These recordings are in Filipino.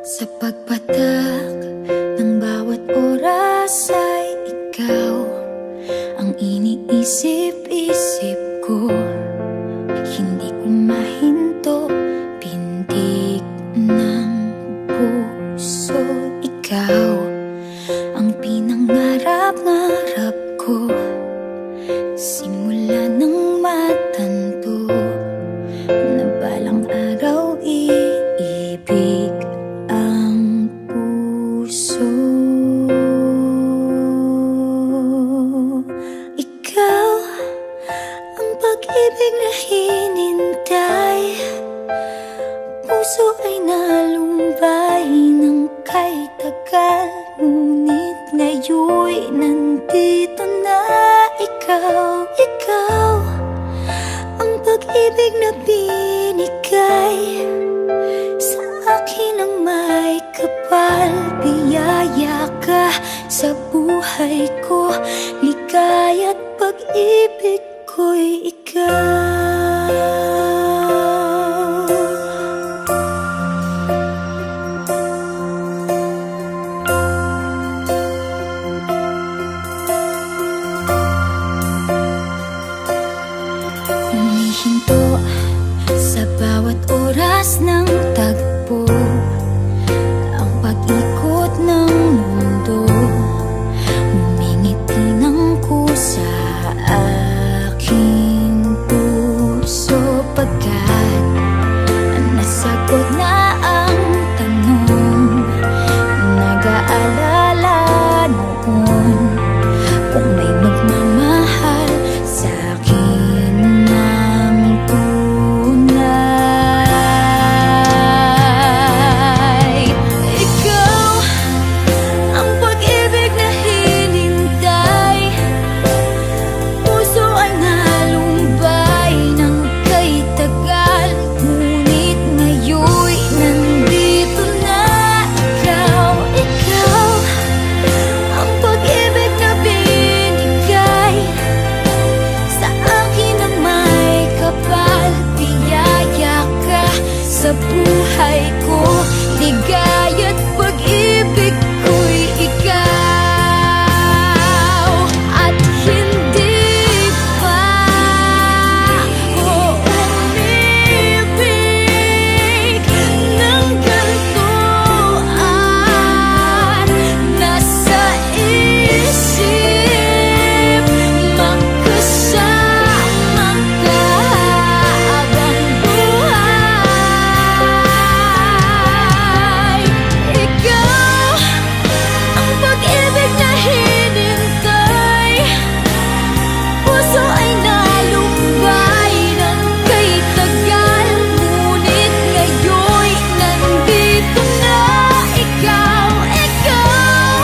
Sa pagpatak ng bawat oras ay ikaw ang iniisip-isip ko. Hindi ko mahinto, pintig ng puso. Ikaw ang pinangarap-ngarap ko, simula ng matanto na balang araw iibig ang puso. Ikaw ang pag-ibig na hinintay, puso ay nalumbay ng kay tagal, ngunit ngayon'y nandito na ikaw. Ikaw ang pag-ibig na binigay sa akin ang may kapal. Biyaya ka sa buhay ko, ligaya't pag-ibig ko'y ikaw. Humihinto sa bawat oras ng tagpo, ang pag-ikot ng mundo, ngumingiti ng kusa aking puso. Pagkat nasagot na ang tanong, nag-aalala noon kung may magmamahal sa'kin ng tunay. Ikaw ang pag-ibig na hinintay, puso ay nalumbay ng kay tagal, ngunit ngayon'y nandito na ikaw. Ikaw ang pag-ibig na binigay sa akin ang may kapal. Biyaya ka sa buhay ko, ligaya't pag-ibig ko'y ikaw. At hindi pa ko umibig ng ganito, at nasa isip magkasama ka habang buhay. Ikaw ang pag-ibig na hinintay, puso ay nalumbay ng kay tagal, ngunit ngayon'y nandito na ikaw. Ikaw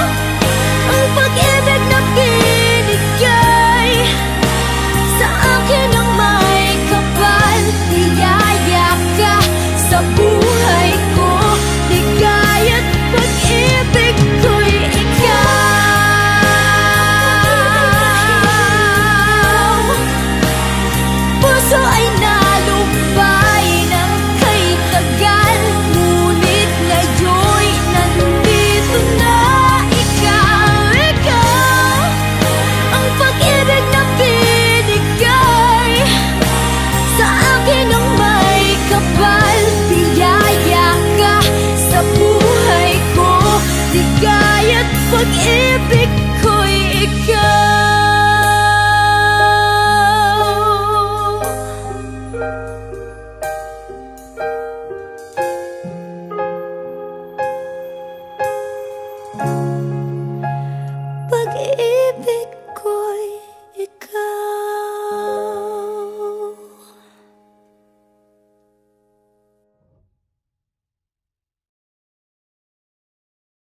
ang pag-ibig na binigay sa akin ang may kapal. Biyaya ka sa buhay ko, ligaya't pag-ibig ko'y ikaw. Puso ay nalumbay ng kay tagal, ngunit ngayon'y nandito na ikaw. Ikaw ang pag-ibig na binigay sa akin ang may kapal. Biyaya ka sa buhay ko, ligaya't pag-ibig ko'y ikaw. Pag-ibig